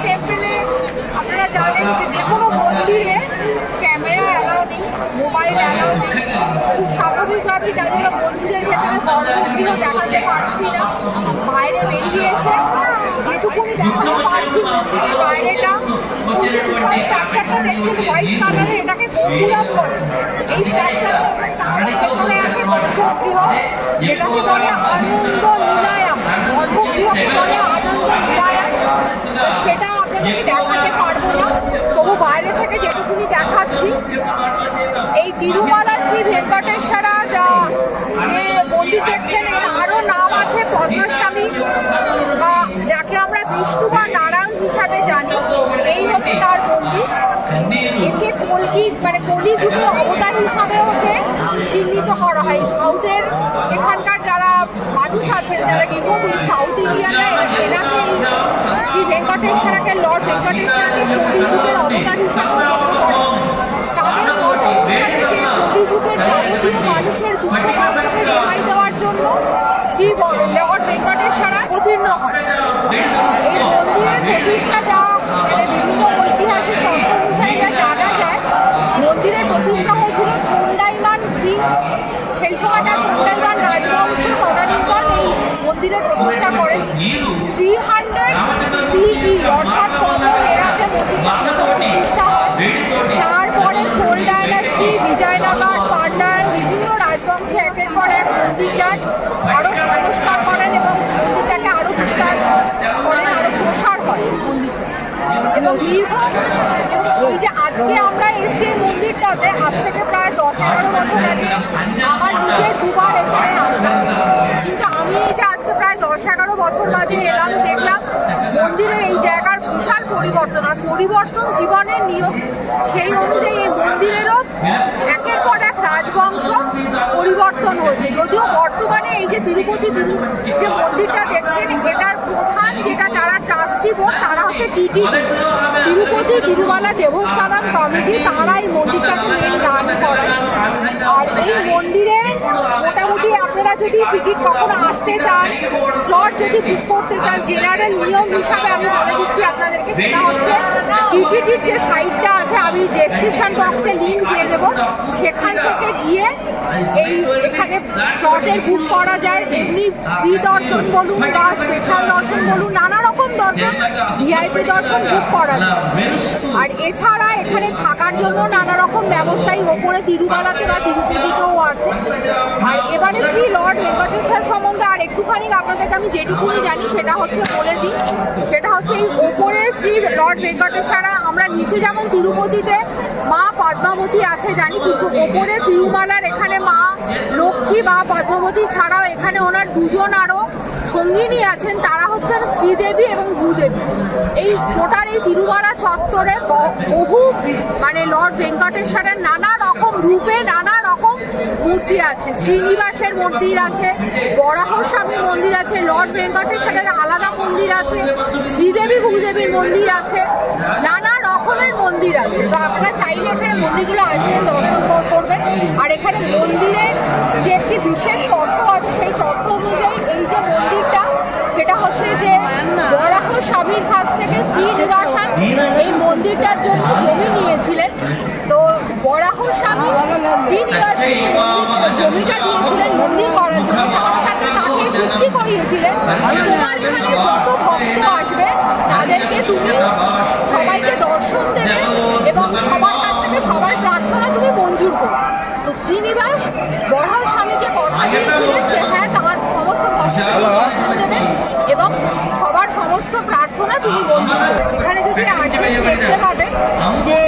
টেম্পলে আপনারা জানেন যে কোনো মন্দিরে ক্যামেরা অ্যালাউ নেই, মোবাইল অ্যালাউ নেই। খুব স্বাভাবিকভাবেই তাই জন্য মন্দিরের ভেতরে গর্ভগৃহ দেখাতে পারছি না। বাইরে বেরিয়ে এসে যেটুকুনি দেখাতে পারছি মন্দিরের বাইরেটা স্ট্রাকচারটা দেখছেন হোয়াইট কালারের, এটাকে গোপুরম বলে। এই স্ট্রাকচারটা ভেতরে আছে গর্ভগৃহ, যেটাকে বলে আনন্দ লীলায়াম। গর্ভগৃহকে বলে আনন্দ লীলায়াম। সেটা আপনাদেরকে দেখাতে পারবো না, তবু বাইরে থেকে যেটুকুনি দেখাচ্ছি। এই তিরুমালা শ্রী ভেঙ্কটেশ্বরা যে মন্দির দেখছেন, এর আরও নাম আছে পদ্মস্বামী, বা যাকে আমরা বিষ্ণু বা নারায়ণ হিসাবে জানি। এই হচ্ছে তার মন্দির। একে কলি যুগের অবতার হিসাবে ওকে চিহ্নিত করা হয়। সাউথের এখানকার যারা মানুষ আছেন, যারা ডিভোটি সাউথ ইন্ডিয়ানরা, এনাকে শ্রী ভেঙ্কটেশ্বরাকে, লর্ড ভেঙ্কটেশ্বরাকে কলি যুগের অবতার হিসাবে তাদের মত অনুসারে যে কলি যুগের যাবতীয় মানুষের দুঃখ কষ্টকে রেহাই দেওয়ার জন্য শ্রী লর্ড ভেঙ্কটেশ্বরা অবতীর্ণ হয়। এই মন্দিরের প্রতিষ্ঠাটা বিভিন্ন ঐতিহাসিক তথ্য অনুসারে যা জানা যায়, মন্দিরের প্রতিষ্ঠা হয়েছিল থন্ডাইমান কিং। সেই সময় তার থন্ডাইমান রাজবংশ তদানীন্তন এই মন্দিরের প্রতিষ্ঠা করেন। 300 CE অর্থাৎ কমন এরাতে মন্দিরের প্রতিষ্ঠা হয়। তারপরে চোল ডায়নাস্টি, বিজয়নগর, পান্ডান, বিভিন্ন রাজবংশ একের পর এক মন্দিরটার আরও সংস্কার করেন এবং মন্দিরটাকে আরও বিস্তার করেন, আরও প্রসার হয় মন্দিরটা। এবং এই যে আজকে আমরা এসছি এই মন্দিরটাতে, আজ থেকে প্রায় 10-11 বছর আগে আমার নিজের দুবার এখানে আসলাম। কিন্তু আমি এই যে আজকে প্রায় 10-11 বছর বাদে এলাম, দেখলাম মন্দিরের এই জায়গার বিশাল পরিবর্তন। আর পরিবর্তন জীবনের নিয়ম, সেই অনুযায়ী এই মন্দিরেরও একের পর এক রাজবংশ পরিবর্তন হয়েছে। যদিও বর্তমানে এই যে তিরুপতি যে মন্দিরটা দেখছেন, এটার প্রধান যেটা যারা ট্রাস্টি বোর্ড, তারা হচ্ছে টিটিডি, তিরুপতি তিরুমালা দেবস্থানম কমিটি, তারা এই মন্দিরটাকে মেন রান করেন। আর এই মন্দিরে মোটামুটি আপনারা যদি টিকিট কখনো আসতে চান, স্লট যদি বুক করতে চান, জেনারেল নিয়ম হিসাবে আমি বলে দিচ্ছি আপনাদেরকে, সেটা হচ্ছে টিটিডির যে সাইটটা আছে, আমি ডেসক্রিপশন বক্সে লিঙ্ক দিয়ে দেবো, সেখান থেকে গিয়ে এখানে স্লটের বুক করা যায়। এমনি ফ্রি দর্শন বলুন বা স্পেশাল দর্শন বলুন, নানা রকম দর্শন, ভিআইপি দর্শন বুক করা যায়। আর এছাড়া এখানে থাকার জন্য নানা রকম ব্যবস্থাই ওপরে তিরুমালাতে বা তিরুপতিতেও আছে। আর এবারে শ্রী লর্ড ভেঙ্কটেশ্বর সম্বন্ধে আর একটুখানি আপনাদেরকে আমি যেটুকুনি জানি সেটা হচ্ছে বলে দিই। সেটা হচ্ছে এই ওপরে শ্রী লর্ড ভেঙ্কটেশ্বরা, আমরা নিচে যেমন তিরুপতিতে মা পদ্মাবতী আছে জানি, কিন্তু ওপরে তিরুমালার এখানে মা লক্ষ্মী বা পদ্মাবতী ছাড়াও এখানে ওনার দুজন আরও সঙ্গিনী আছেন, তারা হচ্ছেন শ্রীদেবী এবং ভূদেবী। এই টোটাল এই তিরুমালা চত্বরে বহু লর্ড ভেঙ্কটেশ্বরের নানা রকম রূপে নানা রকম মূর্তি আছে। শ্রীনিবাসের মন্দির আছে, বরাহ স্বামীর মন্দির আছে, লর্ড ভেঙ্কটেশ্বরের আলাদা মন্দির আছে, শ্রীদেবী ভূদেবীর মন্দির আছে, নানা রকমের মন্দির আছে। তো আপনারা চাইলে এখানে মন্দিরগুলো আসবেন, দর্শন করবেন। আর এখানে মন্দিরের যে একটি বিশেষ তথ্য আছে, সেই তথ্য অনুযায়ী এই যে মন্দিরটা, সেটা হচ্ছে যে বরাহ স্বামীর কাছ থেকে শ্রীনিবাসন এই মন্দিরটার জন্য জমি নিয়েছিলেন। তো বরাহ স্বামী শ্রীনিবাসন জমিটা দিয়েছিলেন মন্দির করার জন্য, তার সাথে তাকে চুক্তি করিয়েছিলেন, তোমার এখানে যত ভক্ত আসবে তাদেরকে তুমি সবাইকে দর্শন দেবে এবং সবার কাছ থেকে সবার প্রার্থনা তুমি মঞ্জুর করবে। তো শ্রীনিবাস বরাহ স্বামীকে কথা দিয়েছিলেন যে হ্যাঁ, তার সমস্ত ভক্তকে দর্শন দেবেন এবং সবার সমস্ত প্রার্থনা তিনি মঞ্জুর করবেন। এখানে যদি আসবেন দেখতে পাবেন যে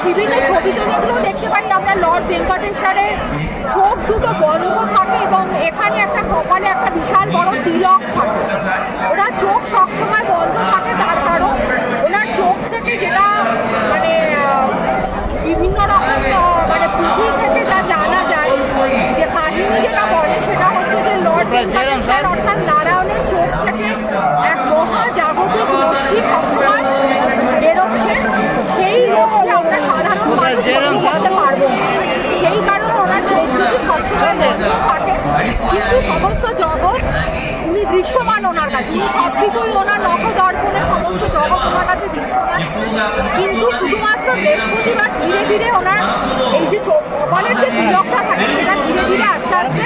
বিভিন্ন ছবিতে যেগুলো দেখতে পাই আমরা, লর্ড ভেঙ্কটেশ্বরের চোখ দুটো বন্ধ থাকে এবং এখানে একটা কপালে একটা বিশাল বড় তিলক থাকে। ওরা চোখ সবসময় বন্ধ সবকিছুই ওনার নখদর্পণে সমস্ত জগৎ ওনার কাছে দৃশ্যমান, কিন্তু শুধুমাত্র বৃহস্পতিবার ধীরে ধীরে ওনার এই যে কপালের যে তিলকটা থাকে সেটা ধীরে ধীরে আস্তে আস্তে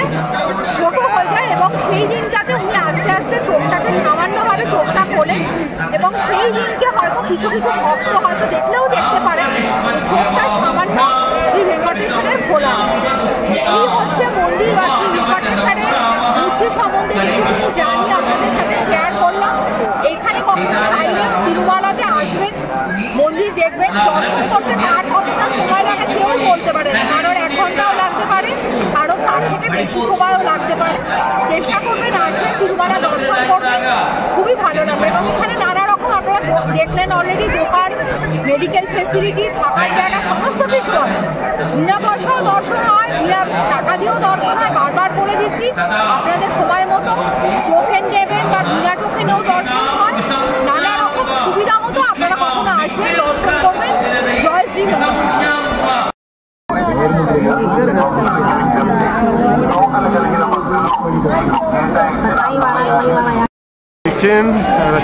ছোট হয়ে যায়, এবং সেই দিনটাতে উনি আস্তে আস্তে চোখটাকে সামান্যভাবে চোখটা খোলেন, এবং সেই দিনকে হয়তো কিছু কিছু ভক্ত হয়তো দেখলেও দেখতে পারেন চোখটা সামান্য শ্রী ভেঙ্কটেশ্বরের খোলা। এই হচ্ছে মন্দির বা শ্রী ভেঙ্কটেশ্বরের মূর্তি সম্বন্ধে যেটুকু জানি আপনাদের সাথে শেয়ার করলাম। এখানে কখনো চাইলে তিরুমালাতে আসবেন, মন্দির দেখবেন, দর্শন করতে কার কতটা সময় লাগে কেউ বলতে পারে না, কারোর 1 ঘন্টাও লাগতে পারে, কারো তার থেকে বেশি সময়ও লাগতে পারে। চেষ্টা করবেন আসবেন, তিরুমালা দর্শন করবেন, খুবই ভালো লাগবে। এবং এখানে নানা রকম আপনারা দেখলেন অলরেডি দোকান, মেডিকেল ফেসিলিটি, থাকার জায়গা সমস্ত কিছু আছে। বিনা পয়সাও দর্শন হয়, বিনা টাকা দিয়েও দর্শন হয়। বারবার বলে দিচ্ছি আপনাদের সময় মতো টোকেন দেবেন বা বিনা টোকেনেও দর্শন হয়। নানা রকম সুবিধা মতো আপনারা কখনো আসবেন, দর্শন করবেন। জয় শ্রী ভেঙ্কটেশ্বর। দেখছেন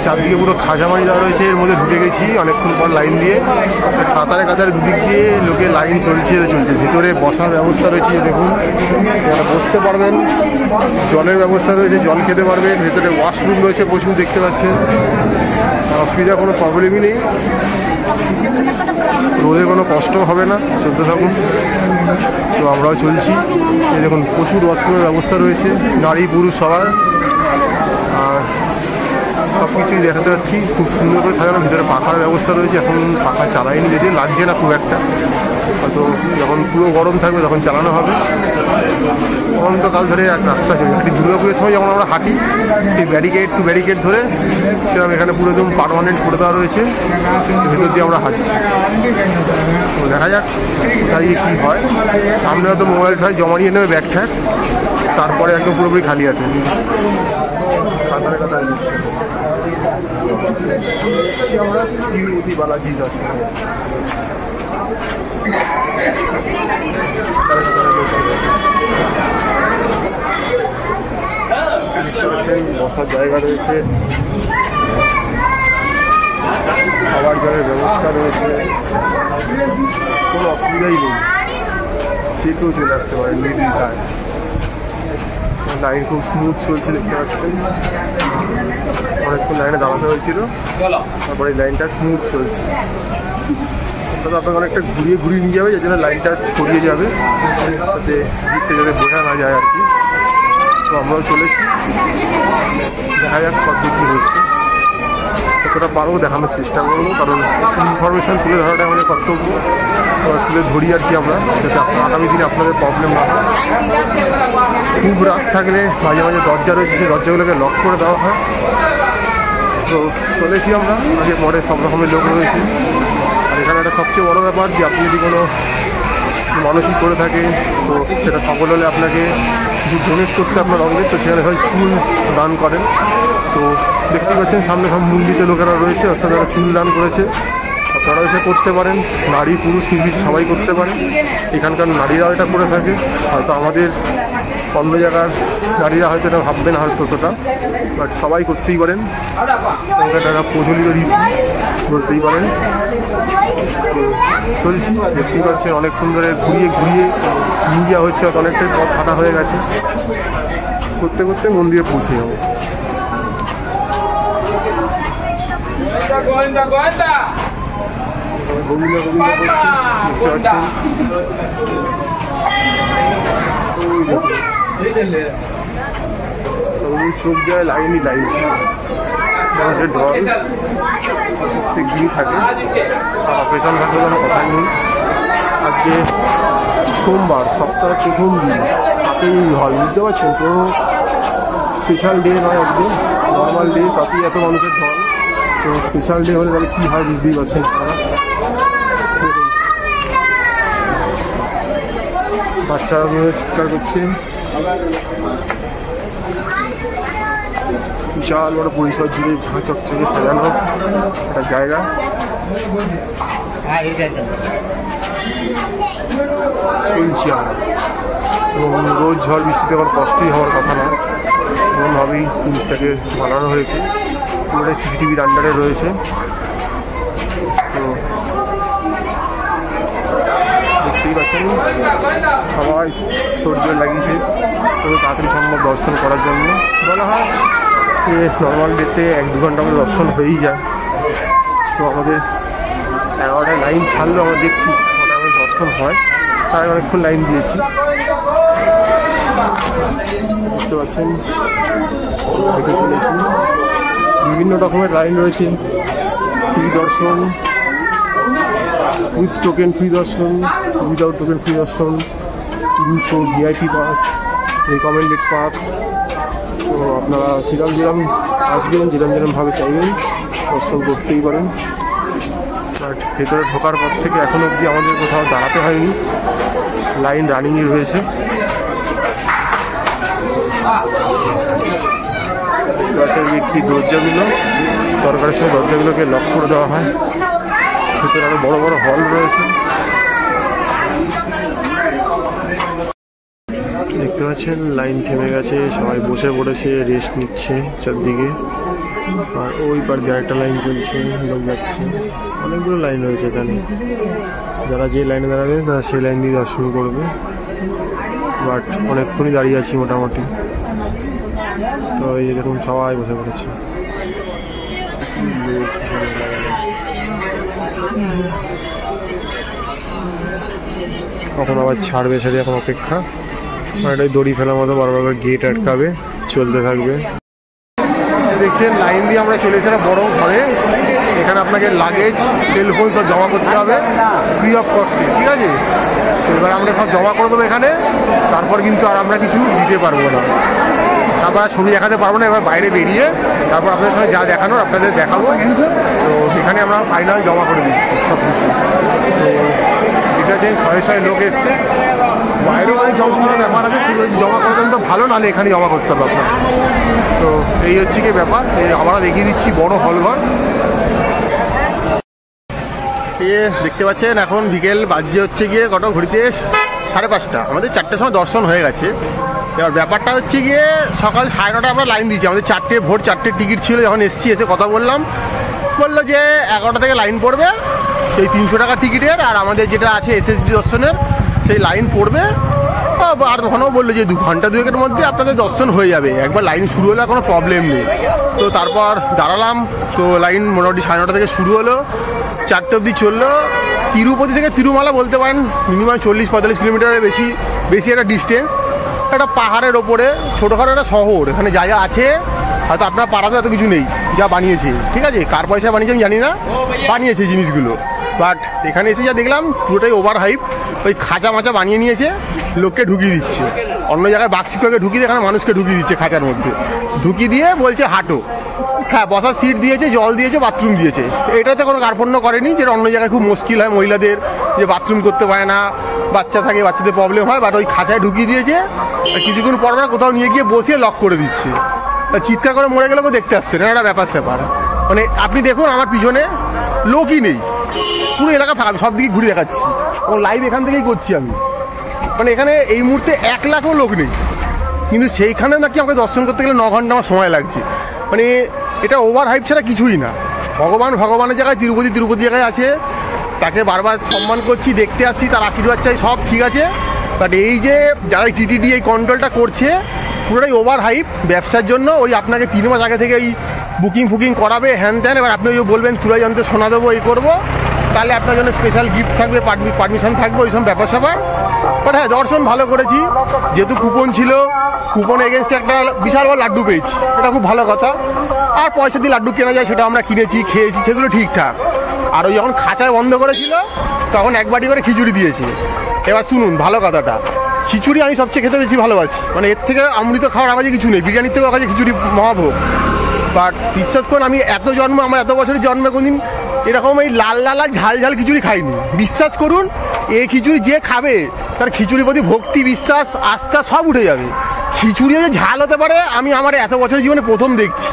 চারদিকে পুরো খাঁচামারি দেওয়া রয়েছে, এর মধ্যে ঢুকে গেছি অনেকক্ষণ পর লাইন দিয়ে। কাতারে কাতারে দুদিক দিয়ে লোকে লাইন চলছে। ভিতরে বসার ব্যবস্থা রয়েছে, দেখুন এখানে বসতে পারবেন, জলের ব্যবস্থা রয়েছে, জল খেতে পারবেন, ভেতরে ওয়াশরুম রয়েছে প্রচুর, দেখতে পাচ্ছেন। অসুবিধা কোনো প্রবলেমই নেই, রোদে কোনো কষ্ট হবে না, চলতে থাকুন। তো আমরাও চলছি। এই দেখুন প্রচুর ওয়াশরুমের ব্যবস্থা রয়েছে, নারী পুরুষ সবার, আর সব কিছুই দেখাতে পাচ্ছি। খুব সুন্দর করে সাজানো, ভিতরে পাখার ব্যবস্থা রয়েছে। এখন পাখা চালাইনি, যদি লাগছে না খুব একটা, হয়তো যখন পুরো গরম থাকবে তখন চালানো হবে। অনন্তকাল ধরে এক রাস্তা চলে হাঁটি, দুর্গাপুজোর সময় যখন আমরা হাঁটি সেই ব্যারিকেড টু ব্যারিকেড ধরে, সেরকম এখানে পুরো একদম পারমানেন্ট করে দেওয়া রয়েছে, ভেতর দিয়ে আমরা হাঁটছি। তো দেখা যাক কোথায় গিয়ে কী হয়। সামনে হয়তো মোবাইল ঠাই জমা নিয়ে নেবে, ব্যাগ ঠ্যাগ, তারপরে একদম পুরোপুরি খালি আছে। কাতারে কাতারে আমরা তিরুপতি বালাজি দর্শন বসার জায়গা রয়েছে, খাবার জলের ব্যবস্থা রয়েছে, কোনো অসুবিধাই নেই, যে কেউ চলে আসতে পারে নির্দ্বিধায়। লাইন খুব স্মুথ চলছে, দেখতে পাচ্ছেন। অনেকক্ষণ লাইনে দাঁড়াতে হয়েছিল, তারপরে লাইনটা স্মুথ চলছে। তবে আপনাকে অনেকটা ঘুরিয়ে ঘুরিয়ে নিয়ে যাবে, যার জন্য লাইনটা ছড়িয়ে যাবে, যাতে দিকটা যাতে বোঝা না যায় আর কি। তো আমরাও চলেছি, দেখা যাক কত কী হচ্ছে। কতটা পারবো দেখানোর চেষ্টা করবো, কারণ ইনফরমেশান তুলে ধরাটা আমাদের কর্তব্য, তুলে ধরি আর কি আমরা, যাতে আগামী দিনে আপনাদের প্রবলেম না হয়। খুব রাশ থাকলে মাঝে মাঝে দরজা রয়েছে, সেই দরজাগুলোকে লক করে দেওয়া হয়। তো চলেছি আমরা, আগে পরে সব রকমের লোক রয়েছে। আর এখানে একটা সবচেয়ে বড়ো ব্যাপার যে আপনি যদি কোনো মানসিক করে থাকে, তো সেটা সফল হলে আপনাকে কিছু ডোনেট করতে আপনার অঙ্গে, তো সেখানে সবাই চুল দান করেন। তো দেখতেই পাচ্ছেন সামনে সব মন্দিরে লোকেরা রয়েছে, অর্থাৎ তারা চুল দান করেছে, আপনারাও এসে করতে পারেন। নারী পুরুষ নির্বিশেষে সবাই করতে পারেন, এখানকার নারীরাও এটা করে থাকে। হয়তো আমাদের অন্য জায়গার নারীরা হয়তো এটা ভাববে না হয়তো ততটা, বাট সবাই করতেই পারেন, এটা প্রচলিত রীতি বলতেই পারেন। তো চলছি, দেখতেই পাচ্ছেন অনেক সুন্দরে ঘুরিয়ে ঘুরিয়ে নিয়ে যাওয়া হচ্ছে, অনেকটাই পথ হাঁটা হয়ে গেছে, করতে করতে মন্দিরে পৌঁছে যাবো। গোবিন্দা গোবিন্দা করছি, দেখতে পাচ্ছেন চোখ যায় লাইনই লাইন, মানুষের ঢল প্রত্যেক দিনই থাকে, আর অপারেশন থাকলে কোনো কথাই নেই। আজকে সোমবার, সপ্তাহের প্রথম দিন, তাতেই হয়, বুঝতে পারছেন, কোনো স্পেশাল ডে নয় আজকে, নর্মাল ডে, তাতেই এত মানুষের ঢল। তো স্পেশাল ডে হলে তাহলে কী হয় বুঝতেই পারছেন আপনারা। বাচ্চারা চিৎকার করছে, বিশাল বড় পরিসর জুড়ে ঝাঁ চকচকে সাজানো একটা জায়গা। চলছি আমরা, এবং রোজ ঝড় বৃষ্টিতে আবার কষ্টই হওয়ার কথা না, এমনভাবেই জিনিসটাকে বানানো হয়েছে, পুরোটাই সিসিটিভির আন্ডারে রয়েছে। তো দেখতেই পাচ্ছেন সবাই তোড়জোড় লাগিয়েছে তবে তাড়াতাড়ি সম্ভব দর্শন করার জন্য। বলা হয় যে নর্মাল ডেতে 1-2 ঘন্টা আমাদের দর্শন হয়েই যায়। তো আমাদের 11টায় লাইন ছাড়লেও আমরা দেখছি আমাদের দর্শন হয়, তাই অনেকক্ষণ লাইন দিয়েছি। দেখতে পাচ্ছেন হেঁটে চলেছি, বিভিন্ন রকমের লাইন রয়েছে। ফ্রি দর্শন, উইথ টোকেন ফ্রি দর্শন, উইদাউট টোকেন ফ্রি দর্শন, 200 VIP পাস, রিকমেন্ডেড পাস। তো আপনারা যেরকম আসবেন, যেরকমভাবে চাইবেন দর্শন করতেই পারেন। বাট ভেতরে ঢোকার পর থেকে এখনও অবধি আমাদের কোথাও দাঁড়াতে হয়নি, লাইন রানিংই রয়েছে। কি দরজাগুলো দরকারের সময় দরজাগুলোকে লক করে দেওয়া হয়। ভেতরে আরো বড় বড় হল রয়েছে। দেখতে পাচ্ছেন লাইন থেমে গেছে, সবাই বসে পড়েছে, রেস্ট নিচ্ছে চারদিকে। আর ওই পার দিয়ে একটা লাইন চলছে, লোক যাচ্ছে। অনেকগুলো লাইন রয়েছে এখানে, যারা যে লাইনে দাঁড়াবে তারা সেই লাইন দিয়ে দর্শন করবে। বাট অনেকক্ষণই দাঁড়িয়ে আছি মোটামুটি। তো এই এরকম সবাই বসে পড়েছে। কখন আবার ছাড়বে সেটা এখন অপেক্ষা। এটাই দড়ি ফেলার মতো বারবার গেট আটকাবে, চলতে থাকবে। দেখছেন লাইন দিয়ে আমরা চলে এসে একটা বড় ঘরে। এখানে আপনাকে লাগেজ, সেলফোন সব জমা করতে হবে ফ্রি অফ কস্টে, ঠিক আছে? তো এবার আমরা সব জমা করে দেবো এখানে, তারপর কিন্তু আর আমরা কিছু দিতে পারবো না, তারপর আর ছবি দেখাতে পারবো না। এবার বাইরে বেরিয়ে তারপর আপনাদের সঙ্গে যা দেখানোর আপনাদের দেখাবো। তো এখানে আমরা ফাইনাল জমা করে দিচ্ছি সব কিছু। তো এটা যে 600 লোক এসছে, বাইরেও অনেক জমা করার ব্যাপার আছে, জমা করে দেন তো ভালো, নাহলে এখানে জমা করতে হবে আপনার। তো এই হচ্ছে কি ব্যাপার। আমরা দেখিয়ে দিচ্ছি বড় হলঘর। দেখতে পাচ্ছেন এখন বিকেল বাজে হচ্ছে গিয়ে কত ঘড়িতে 5:30। আমাদের 4টের সময় দর্শন হয়ে গেছে। এবার ব্যাপারটা হচ্ছে গিয়ে সকাল 9:30 আমরা লাইন দিয়েছি। আমাদের ভোর 4টের টিকিট ছিল। যখন এসে কথা বললাম, বললো যে 11টা থেকে লাইন পড়বে এই 300 টাকা টিকিটের, আর আমাদের যেটা আছে SSD দর্শনের সেই লাইন পড়বে। আর তখনও বললো যে 2 ঘন্টা 2-1-এর মধ্যে আপনাদের দর্শন হয়ে যাবে, একবার লাইন শুরু হলে কোনো প্রবলেম নেই। তো তারপর দাঁড়ালাম। তো লাইন মোটামুটি 9:30 থেকে শুরু হলো, 4টে অবধি চললো। তিরুপতি থেকে তিরুমালা বলতে পারেন মিনিমাম 40-45 কিলোমিটারের বেশি একটা ডিস্টেন্স। একটা পাহাড়ের ওপরে ছোটোখাটো একটা শহর। এখানে যা যা আছে হয়তো আপনার পাড়াতে এত কিছু নেই, যা বানিয়েছে, ঠিক আছে? কার পয়সা বানিয়েছে আমি জানি না, বানিয়েছে জিনিসগুলো। বাট এখানে এসে যা দেখলাম পুরোটাই ওভার হাইপ। ওই খাঁচা মাচা বানিয়ে নিয়েছে, লোককে ঢুকিয়ে দিচ্ছে। অন্য জায়গায় বাক্সিককে ঢুকিয়ে দিয়ে এখানে মানুষকে ঢুকিয়ে দিচ্ছে খাঁচার মধ্যে, ঢুকিয়ে দিয়ে বলছে হাঁটো। হ্যাঁ, বসার সিট দিয়েছে, জল দিয়েছে, বাথরুম দিয়েছে। এটাতে কোনো কার্পণ্য করেনি, যেটা অন্য জায়গায় খুব মুশকিল হয় মহিলাদের, যে বাথরুম করতে পারে না, বাচ্চা থাকে, বাচ্চাদের প্রবলেম হয়। বাট ওই খাঁচায় ঢুকিয়ে দিয়েছে। কিছুক্ষণ পর কোথাও নিয়ে গিয়ে বসিয়ে লক করে দিচ্ছে। চিৎকার করে মরে গেলে কেউ দেখতে আসছে না, একটা ব্যাপার স্যাপার। মানে আপনি দেখুন আমার পিছনে লোকই নেই, পুরো এলাকা ফাঁকা। সব দিকে ঘুরে দেখাচ্ছি, ও লাইভ এখান থেকেই করছি আমি। মানে এখানে এই মুহূর্তে 1 লাখও লোক নেই, কিন্তু সেইখানে নাকি আমাকে দর্শন করতে গেলে 9 ঘন্টা আমার সময় লাগছে। মানে এটা ওভার হাইপ ছাড়া কিছুই না। ভগবানের জায়গায় তিরুপতি জায়গায় আছে, তাকে বারবার সম্মান করছি, দেখতে আসছি, তার আশীর্বাদ চাই, সব ঠিক আছে। বাট এই যে যারা টিটিডি এই কন্ট্রোলটা করছে, পুরোটাই ওভার হাইপ ব্যবসার জন্য। ওই আপনাকে 3 মাস আগে থেকে এই বুকিং করাবে, হ্যান ত্যান। এবার আপনি ওই বলবেন চূড়াই যন্ত্রে সোনা দেবো, এই করবো, তাহলে আপনার জন্য স্পেশাল গিফট থাকবে, পারমিশন থাকবে, ওই সব ব্যাপার স্যাপার। বাট হ্যাঁ, দর্শন ভালো করেছি। যেহেতু কুপন ছিল, কুপন এগেনস্টে একটা বিশাল বড় লাড্ডু পেয়েছি, এটা খুব ভালো কথা। আর পয়সা দিয়ে লাড্ডু কেনা যায়, সেটা আমরা কিনেছি, খেয়েছি, সেগুলো ঠিকঠাক। আর ওই যখন খাঁচায় বন্ধ করেছিল তখন 1 বাটি করে খিচুড়ি দিয়েছে। এবার শুনুন ভালো কথাটা, খিচুড়ি আমি সবচেয়ে খেতে বেশি ভালোবাসি। মানে এর থেকে অমৃত খাওয়ার আমার কিছু নেই, বিরিয়ানির থেকেও কাছে খিচুড়ি মহাভোগ। বাট বিশ্বাস করুন, আমি আমার এত বছরের জন্মে কোনদিন এরকম এই লাল ঝাল খিচুড়ি খাইনি। বিশ্বাস করুন, এই খিচুড়ি যে খাবে তার খিচুড়ির প্রতি ভক্তি, বিশ্বাস, আস্থা সব উঠে যাবে। খিচুড়ি যে ঝাল হতে পারে আমি আমার এত বছরের জীবনে প্রথম দেখছি।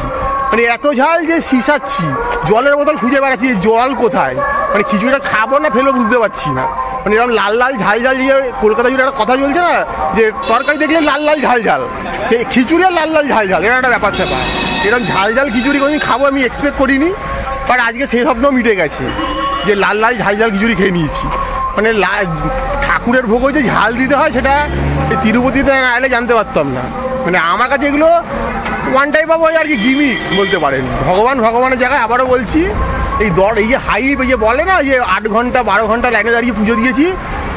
মানে এত ঝাল যে শিশাচ্ছি, জলের বোতল খুঁজে বেড়াচ্ছি, জল কোথায়। মানে খিচুড়িটা খাবো না ফেলবো বুঝতে পারছি না। মানে এরকম লাল ঝাল যে কলকাতা জুড়ে একটা কথা চলছে না, যে তরকারি দেখলে লাল লাল ঝাল ঝাল, সেই খিচুড়ি লাল লাল ঝাল ঝাল, এটা একটা ব্যাপার স্যাপার। এরকম ঝাল ঝাল খিচুড়ি কোনোদিন খাবো আমি এক্সপেক্ট করিনি, বাট আজকে সেই স্বপ্ন মিটে গেছে যে লাল লাল ঝাল ঝাল খিচুড়ি খেয়ে নিয়েছি। মানে ঠাকুরের ভোগ যে ঝাল দিতে হয় সেটা এই তিরুপতিতে এলে জানতে পারতাম না। মানে আমার কাছে এগুলো ওয়ান টাইপ অফ আর কি গিমিক বলতে পারেন। ভগবানের জায়গায় আবারও বলছি, এই যে হাইপ, এই যে বলে না যে 8 ঘন্টা 12 ঘন্টা লাইনে দাঁড়িয়ে পুজো দিয়েছি,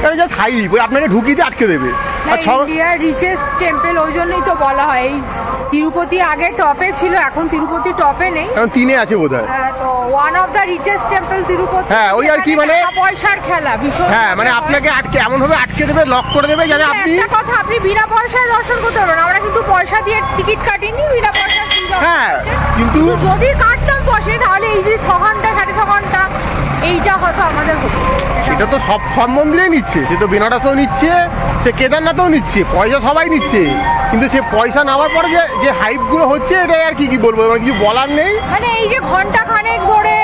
এটা জাস্ট হাইপ, ওই আপনাকে ঢুকিয়ে আটকে দেবে। ইন্ডিয়ার রিচেস্ট টেম্পল, ওই জন্যই তো বলা হয় এই তিরুপতি আগে টপে ছিল, এখন তিরুপতি টপে নেই, এখন 3-এ আছে বোধহয়। তো one of the richest temple Tirupati. হ্যাঁ, ওই আর কি মানে পয়সার খেলা ভীষণ। হ্যাঁ, মানে আপনাকে আটকে এমন ভাবে আটকে দেবে, লক করে দেবে যেন আপনি, একটা কথা, আপনি বিনা পয়সায় দর্শন করতে পারবেন। আমরা কিন্তু পয়সা দিয়ে টিকিট কাটিনি, বিনা পয়সা। হ্যাঁ, কিন্তু যদি কাটতাম পয়সা তাহলে এই যে 6 ঘন্টা 6.5 ঘন্টা এইটা হয়তো আমাদের হতো। সেটা তো সব মন্দিরেই নিচ্ছে, সে তো বেনারসেও নিচ্ছে, সে কেদারনাথেও নিচ্ছে, পয়সা সবাই নিচ্ছে, কিন্তু সে পয়সা নেওয়ার পরে যে হাইপগুলো হচ্ছে, এটা আর কি বলবো, মানে কিছু বলার নেই। মানে এই যে ঘন্টা খানেক ধরে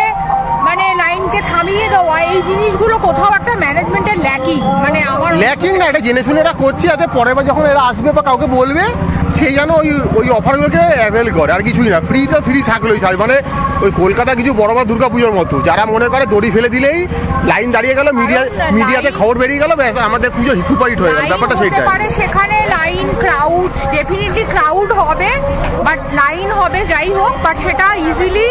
মানে লাইনকে থামিয়ে দেওয়া, এই জিনিসগুলো কোথাও একটা ম্যানেজমেন্টের ল্যাকিং। মানে আমার ল্যাকিং না, এটা জেনে শুনে এরা করছে, যাতে পরের বার যখন এরা আসবে বা কাউকে বলবে সেই যেন ওই অফারগুলোকে অ্যাভেল করে, আর কিছুই না। ফ্রি তো ফ্রি থাকলোই, মানে ওই কলকাতা কিছু বড় বড় দুর্গা পুজোর মতো, যারা মনে করে দড়ি ফেলে দিলেই লাইন দাঁড়িয়ে গেল, মিডিয়াতে খবর বেরিয়ে গেল, ব্যাস আমাদের পুজো সুপারহিট হয়ে গেল, ব্যাপারটা সেইটাই। সেখানে লাইন ক্রাউড, ডেফিনেটলি ক্রাউড হবে, বাট লাইন হবে যাই হোক, বাট সেটা ইজিলি,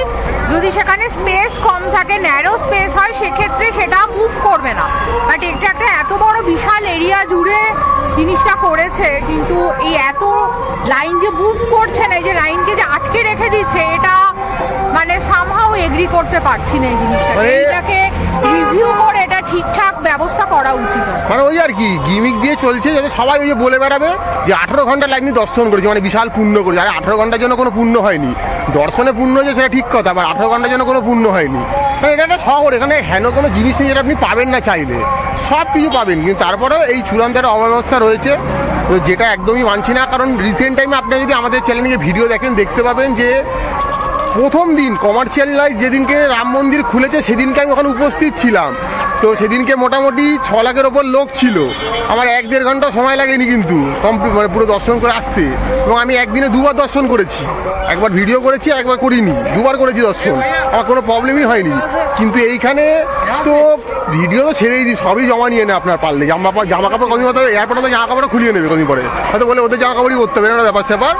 যদি সেখানে স্পেস কম থাকে, ন্যারো স্পেস হয়, সেক্ষেত্রে সেটা মুভ করবে না। বাট এটা একটা এত বড় বিশাল এরিয়া জুড়ে জিনিসটা করেছে, কিন্তু এই এত লাইন যে মুভ করছে না, এই যে লাইনকে যে আটকে রেখে দিচ্ছে, এটা মানে সামহাও এগ্রি করতে পারছি না এই জিনিসটা। এটাকে রিভিউ করে এটা ঠিকঠাক ব্যবস্থা করা উচিত। মানে ওই আর কি গিমিক দিয়ে চলছে, যাতে সবাই ওই যে বলে বেড়াবে যে 18 ঘন্টা লাইন দিয়ে দর্শন করেছে, মানে বিশাল পুণ্য করেছে। আর 18 ঘন্টার জন্য কোনো পুণ্য হয়নি, দর্শনে পুণ্য যে সেটা ঠিক কথা, আবার 18 ঘন্টার জন্য কোনো পুণ্য হয়নি। এটা একটা শহর, এখানে হেন কোনো জিনিস নেই যেটা আপনি পাবেন না, চাইলে সব কিছু পাবেন, কিন্তু তারপরেও এই চূড়ান্ত একটা অব্যবস্থা রয়েছে, তো যেটা একদমই মানছি না। কারণ রিসেন্ট টাইমে আপনি যদি আমাদের চ্যানেলে ভিডিও দেখেন, দেখতে পাবেন যে প্রথম দিন কমার্শিয়ালাইজ যেদিনকে রাম মন্দির খুলেছে, সেদিনকে আমি ওখানে উপস্থিত ছিলাম। তো সেদিনকে মোটামুটি 6 লাখের ওপর লোক ছিল। আমার 1-1.5 ঘন্টা সময় লাগেনি কিন্তু মানে পুরো দর্শন করে আসতে, এবং আমি একদিনে 2বার দর্শন করেছি, একবার ভিডিও করেছি আর একবার করিনি, 2বার করেছি দর্শন, আমার কোনো প্রবলেমই হয়নি। কিন্তু এইখানে তো ভিডিও তো ছেড়েই দিই, সবই জমা নিয়ে নেয় আপনার পারলে। জামা কাপড় কদিন হয়তো এয়ারপোর্টে তো জামা কাপড়ও খুলিয়ে নেবে কদিন পরে, হয়তো বলে ওদের জামা কাপড়ই পরতে হবে না, ব্যাপার স্যাপার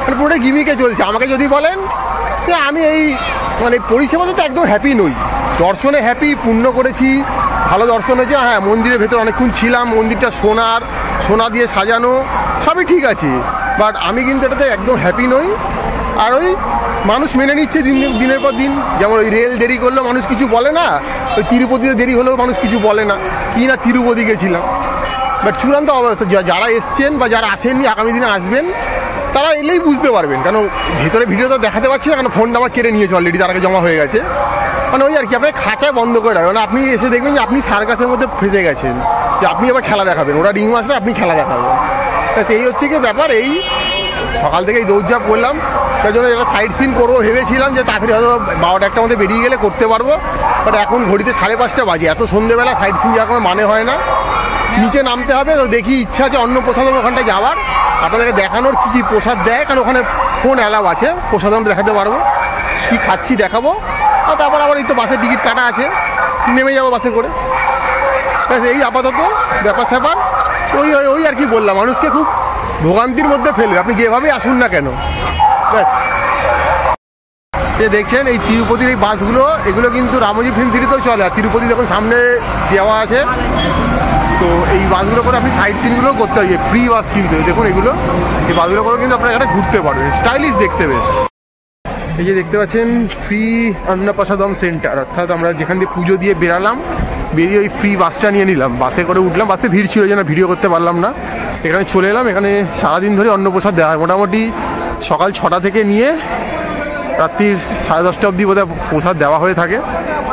মানে পুরোটাই গিমিকে চলছে। আমাকে যদি বলেন আমি এই মানে পরিষেবাতে তো একদম হ্যাপি নই। দর্শনে হ্যাপি, পুণ্য করেছি, ভালো দর্শন হয়েছে। হ্যাঁ, মন্দিরের ভেতর অনেকক্ষণ ছিলাম, মন্দিরটা সোনা দিয়ে সাজানো, সবই ঠিক আছে, বাট আমি কিন্তু এটাতে একদম হ্যাপি নই। আর ওই মানুষ মেনে নিচ্ছে দিনের পর দিন, যেমন ওই রেল দেরি করলেও মানুষ কিছু বলে না, ওই তিরুপতিতে দেরি হলেও মানুষ কিছু বলে না, কি না তিরুপতি গেছিলাম। বাট চূড়ান্ত অবস্থা, যারা এসছেন বা যারা আসেননি, আগামী দিনে আসবেন, তারা এলেই বুঝতে পারবেন। কেন ভেতরে ভিডিও তো দেখাতে পারছি না, কেন ফোনটা আমার কেড়ে নিয়েছে অলরেডি, তার আগে জমা হয়ে গেছে। মানে ওই আর কি, আপনাকে খাঁচায় বন্ধ করে রাখবেন, আপনি এসে দেখবেন যে আপনি সার্কাসের মধ্যে ফেসে গেছেন, যে আপনি আবার খেলা দেখাবেন, ওরা রিং মাস্টার, আপনি খেলা দেখাবেন। এই হচ্ছে কি ব্যাপার। এই সকাল থেকে এই দৌড়ঝাঁপ করলাম, তার জন্য একটা সাইড সিন করবো ভেবেছিলাম, যে তাড়াতাড়ি হয়তো 12টা-1টার মধ্যে বেরিয়ে গেলে করতে পারবো, বাট এখন ঘড়িতে 5:30 বাজে, এত সন্ধ্যেবেলা সাইড সিন যাওয়ার কোনো মানে হয় না। নিচে নামতে হবে, তো দেখি ইচ্ছা আছে অন্য প্রসাদম ওখানটায় যাওয়ার, আপনাদেরকে দেখানোর কী কী প্রসাদ দেয়, কারণ ওখানে ফোন অ্যালাউ আছে, প্রসাদম দেখাতে পারবো, কী খাচ্ছি দেখাবো। আর তারপর আবার এই তো বাসের টিকিট কাটা আছে, নেমে যাবো বাসে করে। এই আপাতত ব্যাপার স্যাপার। ওই আর কি বললাম, মানুষকে খুব ভোগান্তির মধ্যে ফেলবে, আপনি যেভাবেই আসুন না কেন। ব্যাস, দেখছেন এই তিরুপতির এই বাসগুলো, এগুলো কিন্তু রামোজি ফিল্ম সিটিতেও চলে। আর তিরুপতি দেখুন সামনে দেওয়া আছে, তো এই বাসগুলো করে আপনি সাইড সিনগুলো করতে হবে, ফ্রি বাস কিন্তু দেখুন এগুলো, এই বাসগুলো করে কিন্তু আপনারা এখানে ঘুরতে পারবেন, স্টাইলিশ দেখতে বেশ। এই যে দেখতে পাচ্ছেন ফ্রি অন্নপ্রসাদম সেন্টার, অর্থাৎ আমরা যেখান দিয়ে পুজো দিয়ে বেরালাম, বেরিয়ে ওই ফ্রি বাসটা নিয়ে নিলাম, বাসে করে উঠলাম, বাসে ভিড় ছিল যেন ভিডিও করতে পারলাম না, এখানে চলে এলাম। এখানে সারাদিন ধরে অন্নপ্রসাদ দেওয়া হয়, মোটামুটি সকাল 6টা থেকে নিয়ে রাত্রির 10:30 অবধি বোধহয় প্রসাদ দেওয়া হয়ে থাকে।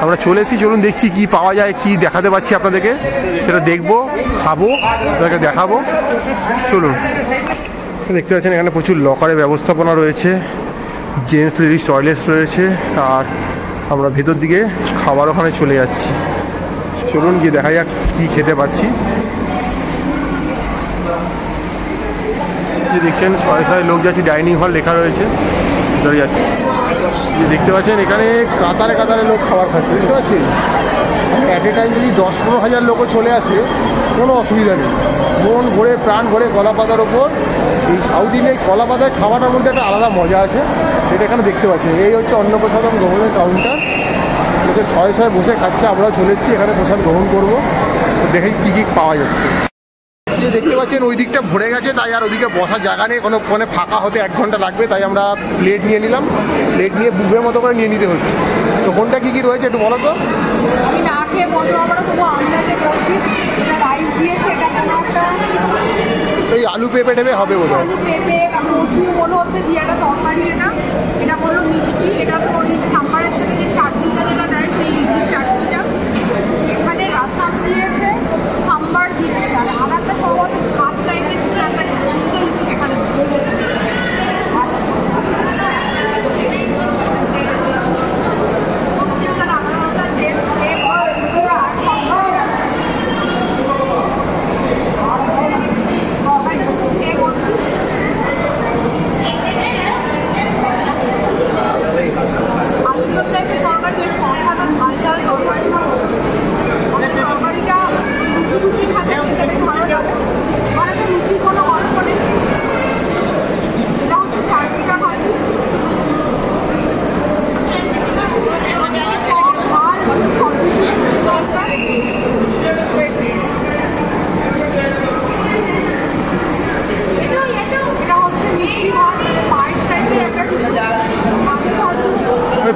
আমরা চলে এসেছি, চলুন দেখছি কি পাওয়া যায়, কি দেখাতে পাচ্ছি আপনাদেরকে, সেটা দেখবো, খাবো, আপনাদেরকে দেখাবো, চলুন। দেখতে পাচ্ছেন এখানে প্রচুর লকারের ব্যবস্থাপনা রয়েছে, জেন্টস লেডিস টয়লেটস রয়েছে, আর আমরা ভেতর দিকে খাবার ওখানে চলে যাচ্ছি। চলুন গিয়ে দেখা যাক কী খেতে পাচ্ছি। যে দেখছেন শয়ে শয়ে লোক যাচ্ছে, ডাইনিং হল লেখা রয়েছে, ভিতরে যাচ্ছে। যে দেখতে পাচ্ছেন এখানে কাতারে কাতারে লোক খাবার খাচ্ছে, বুঝতে পারছেন? অ্যাট এ টাইম যদি 10-15 হাজার লোকও চলে আসে কোনো অসুবিধা নেই, মন ভরে প্রাণ ভরে কলা পাতার ওপর। এই সাউথ ইন্ডিয়ায় কলা পাতায় খাওয়াটার মধ্যে একটা আলাদা মজা আছে, এটা এখানে দেখতে পাচ্ছেন। এই হচ্ছে অন্নপ্রসাদম গ্রহণের কাউন্টার, লোকে শয়ে শয়ে বসে খাচ্ছে, আমরাও চলে এসেছি এখানে প্রসাদ গ্রহণ করবো। দেখেই কী কী পাওয়া যাচ্ছে। যে দেখতে পাচ্ছেন ওই দিকটা ভরে গেছে, তাই আর ওদিকে বসার জায়গা নেই, কোনো ফোনে ফাঁকা হতে 1 ঘন্টা লাগবে, তাই আমরা প্লেট নিয়ে নিলাম। প্লেট নিয়ে বুফের মতো করে নিয়ে নিতে হচ্ছে। তো কোনটা কী কী রয়েছে একটু বলো তো। আমি না খেয়ে বলতে পারবো না, তবু আন্দাজে বলছি। এটা রাইস দিয়েছে, এটা কোনো একটা এই আলু পেঁপে টেপে হবে বোধ হয়। আলু পেঁপে কচু মনে হচ্ছে দিয়ে একটা তরকারি। এটা বললো মিষ্টি। এটা তো ওই সাম্বারের সাথে যে চাটনিটা যেটা দেয় সেই ইডলির চাটনিটা। এখানে রাসাম দিয়েছে, সাম্বার দিয়েছে, আর একটা সম্ভবত ছাঁচ টাইপের কিছু একটা এখানে।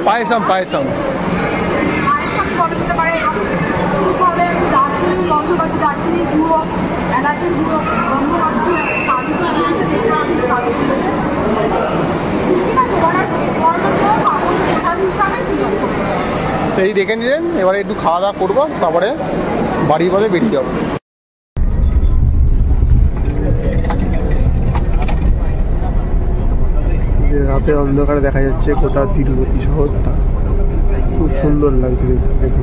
পায়েসাম পায়েসাম করে দিতে পারে। দারচিনি গন্ধ পাচ্ছি, দারচিনি গুঁড়ো, এলাচের গুঁড়ো গন্ধ পাচ্ছি, কাজু তো দিয়েছে, দেখতে পাচ্ছি কাজু দিয়েছে। ঠিক আছে, অর্ডার করবো তো কাগজ প্রসাদ হিসাবে ঠিক আছে। তো এই দেখে নিলেন, এবারে একটু খাওয়া দাওয়া করবো, তারপরে বাড়ির পথে বেরিয়ে যাবো। রাতে অন্ধকারে দেখা যাচ্ছে গোটা তিরুপতি শহরটা, খুব সুন্দর লাগছে দেখতে।